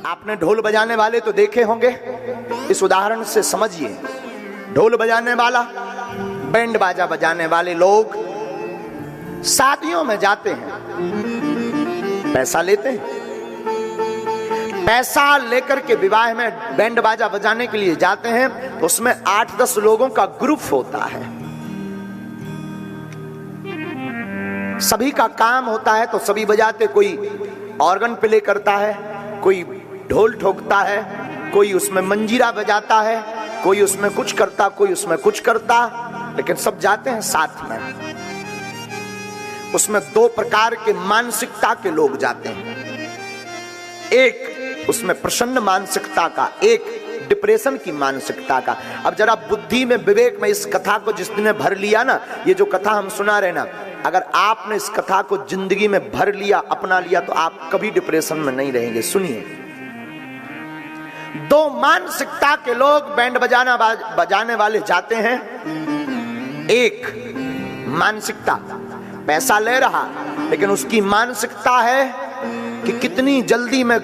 आपने ढोल बजाने वाले तो देखे होंगे, इस उदाहरण से समझिए। ढोल बजाने वाला, बैंड बाजा बजाने वाले लोग शादियों में जाते हैं, पैसा लेते हैं। पैसा लेकर के विवाह में बैंड बाजा बजाने के लिए जाते हैं, तो उसमें 8-10 लोगों का ग्रुप होता है। सभी का काम होता है तो सभी बजाते, कोई ऑर्गन प्ले करता है, कोई ढोल ठोकता है, कोई उसमें मंजीरा बजाता है, कोई उसमें कुछ करता, कोई उसमें कुछ करता, लेकिन सब जाते हैं साथ में। उसमें 2 प्रकार के मानसिकता के लोग जाते हैं, एक उसमें प्रसन्न मानसिकता का, एक डिप्रेशन की मानसिकता का। अब जरा बुद्धि में, विवेक में इस कथा को जिसने भर लिया ना, ये जो कथा हम सुना रहे ना, अगर आपने इस कथा को जिंदगी में भर लिया, अपना लिया, तो आप कभी डिप्रेशन में नहीं रहेंगे। सुनिए, 2 मानसिकता के लोग बैंड बजाने वाले जाते हैं। एक मानसिकता, पैसा ले रहा, लेकिन उसकी मानसिकता है कि कितनी जल्दी मैं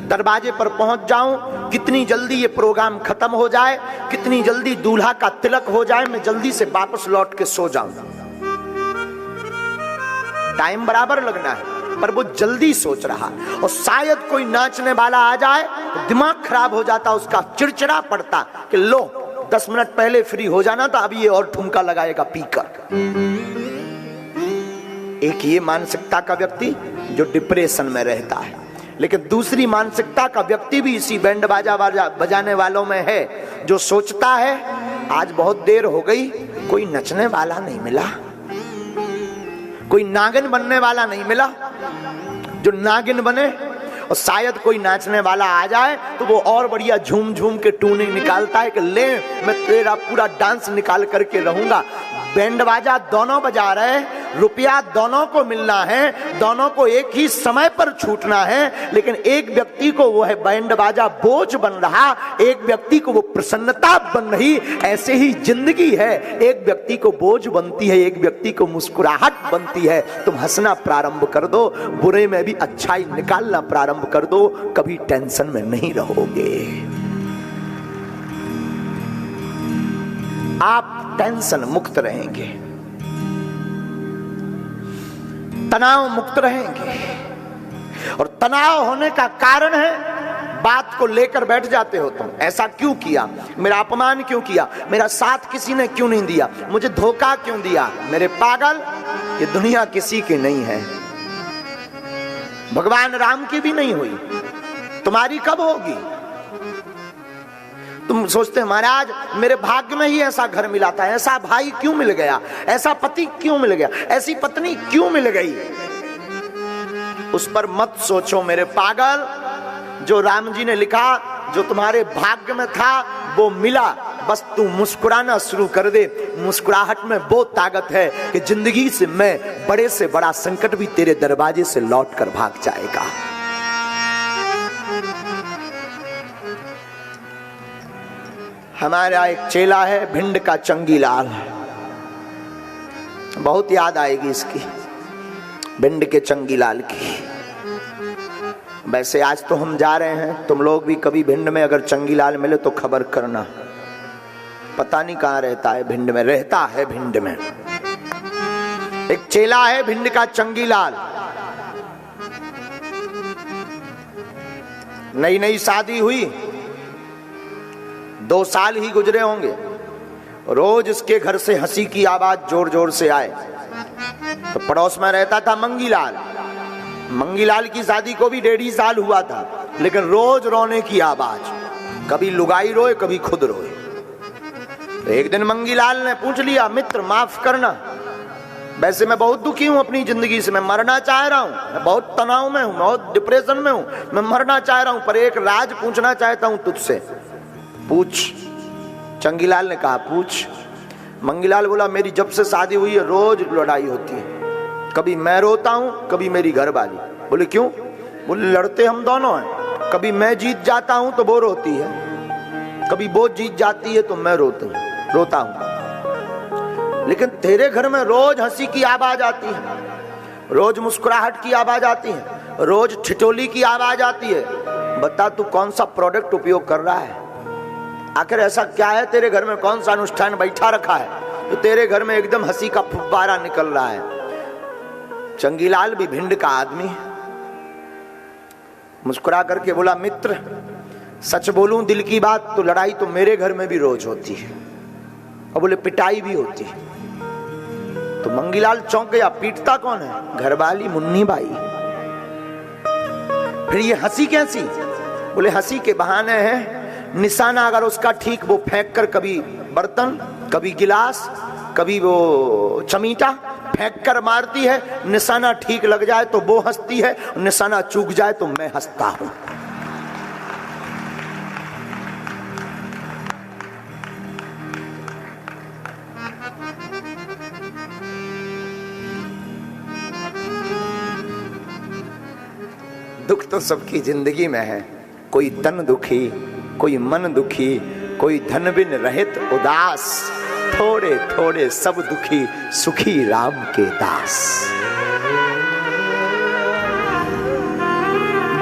दरवाजे पर पहुंच जाऊं, कितनी जल्दी ये प्रोग्राम खत्म हो जाए, कितनी जल्दी दूल्हा का तिलक हो जाए, मैं जल्दी से वापस लौट के सो जाऊं। टाइम बराबर लगना है, पर वो जल्दी सोच रहा। और शायद कोई नाचने वाला आ जाए तो दिमाग खराब हो जाता, उसका चिड़चिड़ा पड़ता कि लो 10 मिनट पहले फ्री हो जाना था, अभी ये और ठुमका लगाएगा पीकर। एक ये मानसिकता का व्यक्ति जो डिप्रेशन में रहता है। लेकिन दूसरी मानसिकता का व्यक्ति भी इसी बैंड बाजा बजाने वालों में है, जो सोचता है आज बहुत देर हो गई, कोई नचने वाला नहीं मिला, कोई नागिन बनने वाला नहीं मिला जो नागिन बने, और शायद कोई नाचने वाला आ जाए तो वो और बढ़िया झूम झूम के टूने निकालता है कि ले मैं तेरा पूरा डांस निकाल करके रहूंगा। बैंड बाजा दोनों बजा रहे, रुपया दोनों को मिलना है, दोनों को एक ही समय पर छूटना है, लेकिन एक व्यक्ति को वो है बैंड बाजा बोझ बन रहा, एक व्यक्ति को वो प्रसन्नता बन रही। ऐसे ही जिंदगी है, एक व्यक्ति को बोझ बनती है, एक व्यक्ति को मुस्कुराहट बनती है। तुम हंसना प्रारंभ कर दो, बुरे में भी अच्छाई निकालना प्रारंभ कर दो, कभी टेंशन में नहीं रहोगे। आप टेंशन मुक्त रहेंगे, तनाव मुक्त रहेंगे। और तनाव होने का कारण है, बात को लेकर बैठ जाते हो तुम, ऐसा क्यों किया, मेरा अपमान क्यों किया, मेरा साथ किसी ने क्यों नहीं दिया, मुझे धोखा क्यों दिया। मेरे पागल, ये दुनिया किसी की नहीं है, भगवान राम की भी नहीं हुई, तुम्हारी कब होगी। तुम सोचते हैं महाराज मेरे भाग्य में ही ऐसा घर मिला था, ऐसा भाई क्यों मिल गया, ऐसा पति क्यों मिल गया, ऐसी पत्नी क्यों मिल गई। उस पर मत सोचो मेरे पागल, जो राम जी ने लिखा, जो तुम्हारे भाग्य में था वो मिला, बस तू मुस्कुराना शुरू कर दे। मुस्कुराहट में वो ताकत है कि जिंदगी से मैं बड़े से बड़ा संकट भी तेरे दरवाजे से लौट कर भाग जाएगा। हमारा एक चेला है भिंड का चंगीलाल, बहुत याद आएगी इसकी, भिंड के चंगीलाल की। वैसे आज तो हम जा रहे हैं, तुम लोग भी कभी भिंड में अगर चंगीलाल मिले तो खबर करना, पता नहीं कहां रहता है, भिंड में रहता है। भिंड में एक चेला है भिंड का चंगीलाल, नई नई शादी हुई, 2 साल ही गुजरे होंगे, रोज इसके घर से हंसी की आवाज जोर जोर से आए। तो पड़ोस में रहता था मंगीलाल, मंगीलाल की शादी को भी 1.5 साल हुआ था, लेकिन रोज रोने की आवाज, कभी लुगाई रोए कभी खुद रोए। तो एक दिन मंगीलाल ने पूछ लिया, मित्र माफ करना, वैसे मैं बहुत दुखी हूं अपनी जिंदगी से, मैं मरना चाह रहा हूं, मैं बहुत तनाव में हूं, बहुत डिप्रेशन में हूं, मैं मरना चाह रहा हूं, पर एक राज पूछना चाहता हूं तुझसे। पूछ। चंगीलाल ने कहा पूछ। मंगीलाल बोला, मेरी जब से शादी हुई है रोज लड़ाई होती है, कभी मैं रोता हूं कभी मेरी घरवाली। बोले क्यों? बोले लड़ते हम दोनों हैं, कभी मैं जीत जाता हूं तो वो रोती है, कभी वो जीत जाती है तो मैं रोता हूं। लेकिन तेरे घर में रोज हंसी की आवाज आती है, रोज मुस्कुराहट की आवाज आती है, रोज ठिठोली की आवाज आती है, बता तू कौन सा प्रोडक्ट उपयोग कर रहा है? आखिर ऐसा क्या है तेरे घर में, कौन सा अनुष्ठान बैठा रखा है तो तेरे घर में एकदम हंसी का फुब्बारा निकल रहा है? चंगीलाल भी भिंड का आदमी मुस्कुरा करके बोला, मित्र सच बोलूं दिल की बात तो लड़ाई तो मेरे घर में भी रोज होती है, और बोले पिटाई भी होती है। तो मंगीलाल चौंक गया, पीटता कौन है? घरवाली मुन्नी बाई। फिर ये हंसी कैसी? बोले हंसी के बहाने हैं, निशाना अगर उसका ठीक वो फेंक कर कभी बर्तन, कभी गिलास, कभी वो चमीटा फेंक कर मारती है, निशाना ठीक लग जाए तो वो हंसती है, निशाना चूक जाए तो मैं हंसता हूं। दुख तो सबकी जिंदगी में है, कोई तन दुखी, कोई मन दुखी, कोई धन बिन रहित उदास, थोड़े थोड़े सब दुखी, सुखी राम के दास।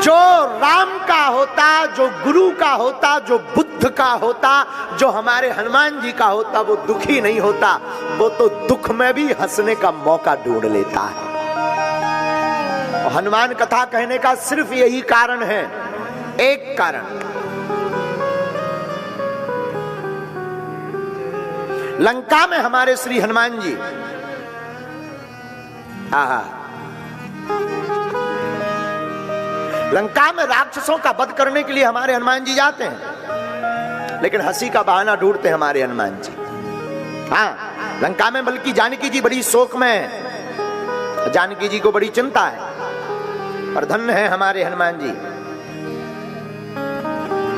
जो राम का होता, जो गुरु का होता, जो बुद्ध का होता, जो हमारे हनुमान जी का होता, वो दुखी नहीं होता, वो तो दुख में भी हंसने का मौका ढूंढ लेता है। और हनुमान कथा कहने का सिर्फ यही कारण है, एक कारण। लंका में हमारे श्री हनुमान जी, लंका में राक्षसों का वध करने के लिए हमारे हनुमान जी जाते हैं, लेकिन हंसी का बहाना ढूंढते हैं हमारे हनुमान जी। हाँ, लंका में बल्कि जानकी जी बड़ी शोक में है, जानकी जी को बड़ी चिंता है, पर धन्य है हमारे हनुमान जी।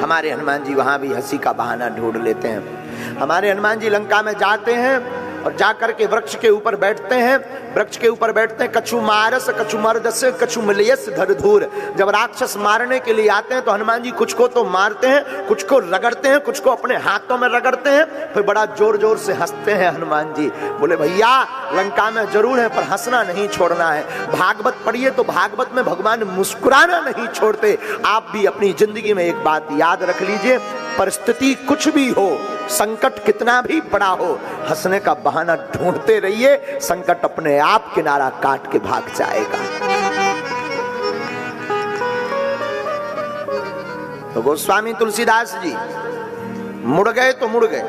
हमारे हनुमान जी वहां भी हंसी का बहाना ढूंढ लेते हैं। हमारे हनुमान जी लंका में जाते हैं और जाकर के वृक्ष के ऊपर बैठते हैं। वृक्ष के ऊपर बैठते हैं, कछु मारस कछु मर्दस कछु मिलयस धर धूर। जब राक्षस मारने के लिए आते हैं तो हनुमान जी कुछ को तो मारते हैं, कुछ को रगड़ते हैं, कुछ को अपने हाथों में रगड़ते हैं, फिर बड़ा जोर जोर से हंसते हैं हनुमान जी। बोले भैया लंका में जरूर है पर हंसना नहीं छोड़ना है। भागवत पढ़िए तो भागवत में भगवान मुस्कुराना नहीं छोड़ते। आप भी अपनी जिंदगी में एक बात याद रख लीजिए, परिस्थिति कुछ भी हो, संकट कितना भी बड़ा हो, हंसने का बहाना ढूंढते रहिए, संकट अपने आप किनारा काट के भाग जाएगा। तो गोस्वामी तुलसीदास जी मुड़ गए तो मुड़ गए,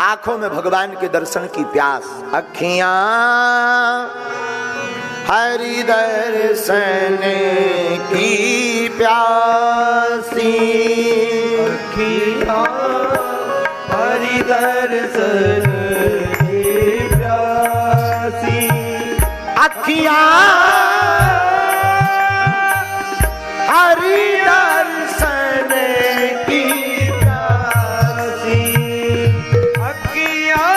आंखों में भगवान के दर्शन की प्यास, अखियां हरि दर्शन की प्यासी, अखियां हरि दर्शन की प्यासी, अखियां हरि दर्शन की प्यासी, अखियां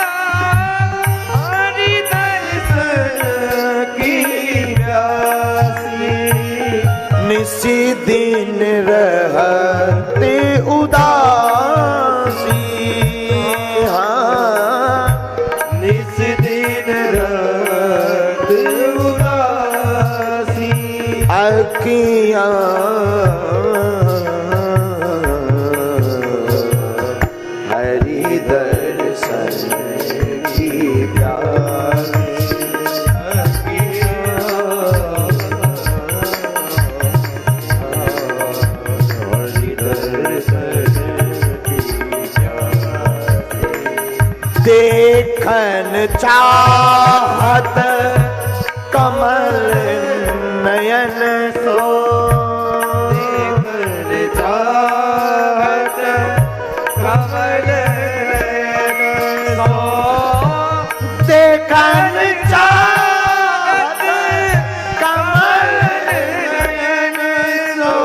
हरि दर्शन की प्यासी, निसी दिन रहते उदासी, हाँ निस दिन रहते उदासी, अखियां हरि दर्शन की प्यासी, देखन चाहत कमल नयन सो, देखन चाहत कमल नयन सो, देखन चाहत कमल नयन सो,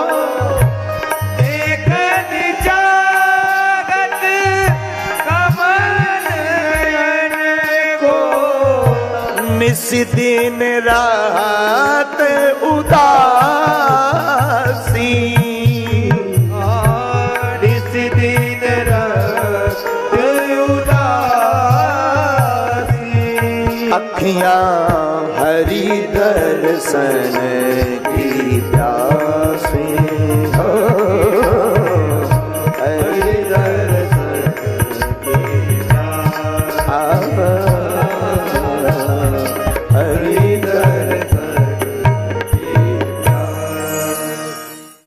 देखन चाहत कमल नयन को, निस दिन रात उदास,